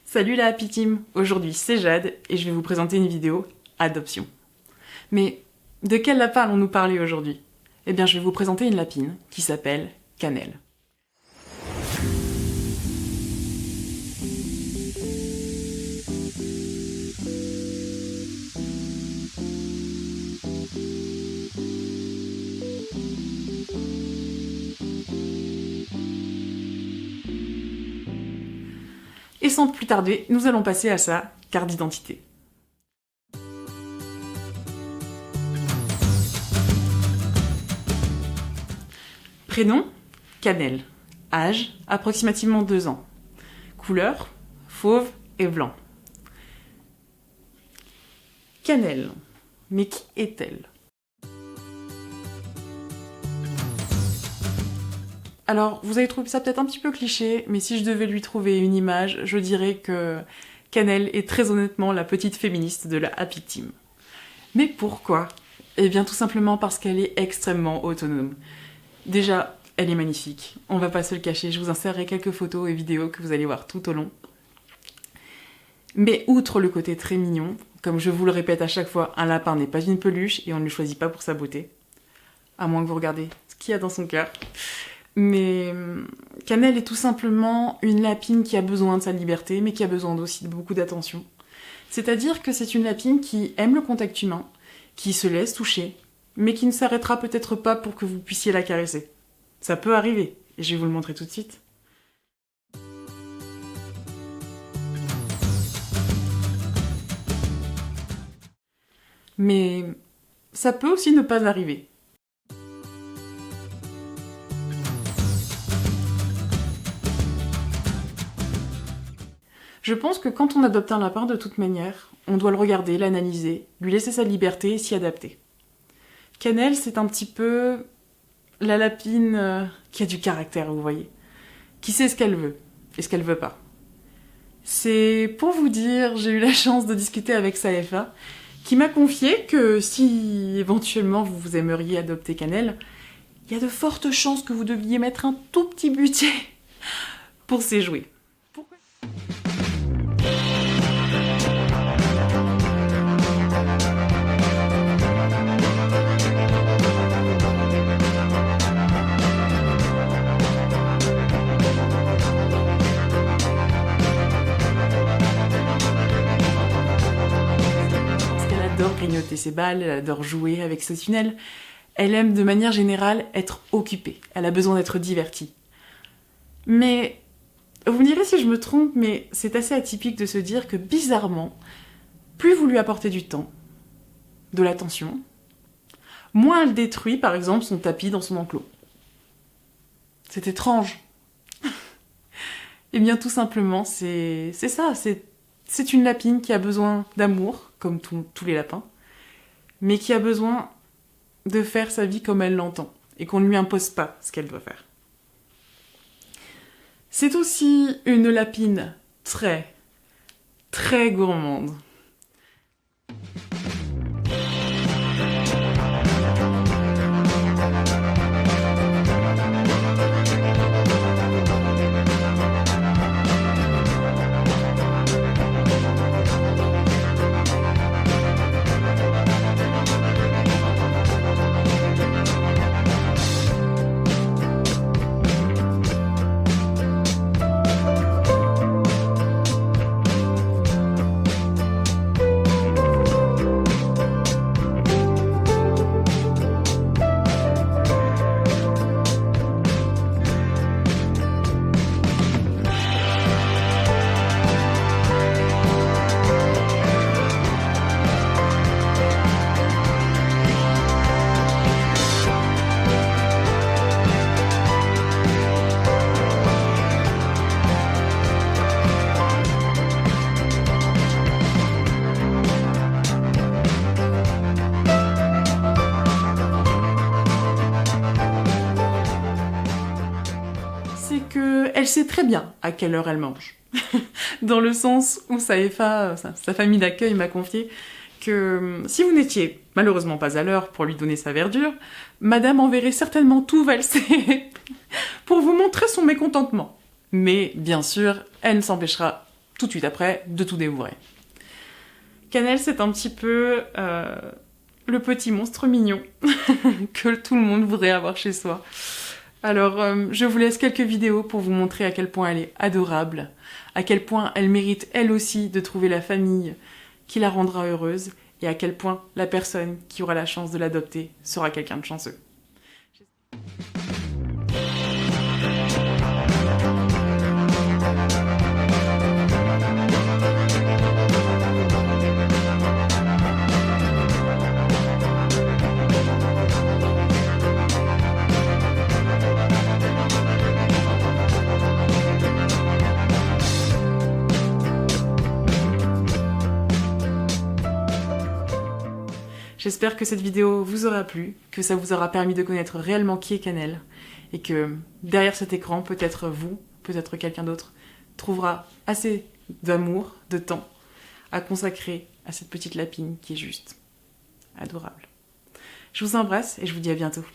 Salut la Happy Team! Aujourd'hui c'est Jade et je vais vous présenter une vidéo adoption. Mais de quel lapin allons-nous parler aujourd'hui? Eh bien je vais vous présenter une lapine qui s'appelle Cannelle. Et sans plus tarder, nous allons passer à sa carte d'identité. Prénom, Cannelle. Âge, approximativement 2 ans. Couleur, fauve et blanc. Cannelle. Mais qui est-elle? Alors, vous avez trouvé ça peut-être un petit peu cliché, mais si je devais lui trouver une image, je dirais que Cannelle est très honnêtement la petite féministe de la Happy Team. Mais pourquoi? Eh bien tout simplement parce qu'elle est extrêmement autonome. Déjà, elle est magnifique, on va pas se le cacher, je vous insérerai quelques photos et vidéos que vous allez voir tout au long. Mais outre le côté très mignon, comme je vous le répète à chaque fois, un lapin n'est pas une peluche et on ne le choisit pas pour sa beauté. À moins que vous regardez ce qu'il y a dans son cœur. Mais Cannelle est tout simplement une lapine qui a besoin de sa liberté, mais qui a besoin aussi de beaucoup d'attention. C'est-à-dire que c'est une lapine qui aime le contact humain, qui se laisse toucher, mais qui ne s'arrêtera peut-être pas pour que vous puissiez la caresser. Ça peut arriver, et je vais vous le montrer tout de suite. Mais ça peut aussi ne pas arriver. Je pense que quand on adopte un lapin, de toute manière, on doit le regarder, l'analyser, lui laisser sa liberté et s'y adapter. Cannelle, c'est un petit peu la lapine qui a du caractère, vous voyez, qui sait ce qu'elle veut et ce qu'elle veut pas. C'est pour vous dire, j'ai eu la chance de discuter avec Saefa, qui m'a confié que si éventuellement vous aimeriez adopter Cannelle, il y a de fortes chances que vous deviez mettre un tout petit budget pour ses jouets. Pourquoi ? Elle adore grignoter ses balles, elle adore jouer avec ses tunnels. Elle aime de manière générale être occupée. Elle a besoin d'être divertie. Mais vous me direz si je me trompe, mais c'est assez atypique de se dire que bizarrement, plus vous lui apportez du temps, de l'attention, moins elle détruit par exemple son tapis dans son enclos. C'est étrange. Eh bien tout simplement, c'est ça, c'est une lapine qui a besoin d'amour, comme tous les lapins, mais qui a besoin de faire sa vie comme elle l'entend, et qu'on ne lui impose pas ce qu'elle doit faire. C'est aussi une lapine très, très gourmande. Elle sait très bien à quelle heure elle mange. Dans le sens où Saefa, sa famille d'accueil, m'a confié que si vous n'étiez malheureusement pas à l'heure pour lui donner sa verdure, madame enverrait certainement tout valser pour vous montrer son mécontentement. Mais bien sûr, elle ne s'empêchera tout de suite après de tout dévorer. Cannelle, c'est un petit peu le petit monstre mignon que tout le monde voudrait avoir chez soi. Alors, je vous laisse quelques vidéos pour vous montrer à quel point elle est adorable, à quel point elle mérite elle aussi de trouver la famille qui la rendra heureuse, et à quel point la personne qui aura la chance de l'adopter sera quelqu'un de chanceux. J'espère que cette vidéo vous aura plu, que ça vous aura permis de connaître réellement qui est Cannelle, et que derrière cet écran, peut-être vous, peut-être quelqu'un d'autre, trouvera assez d'amour, de temps à consacrer à cette petite lapine qui est juste adorable. Je vous embrasse et je vous dis à bientôt.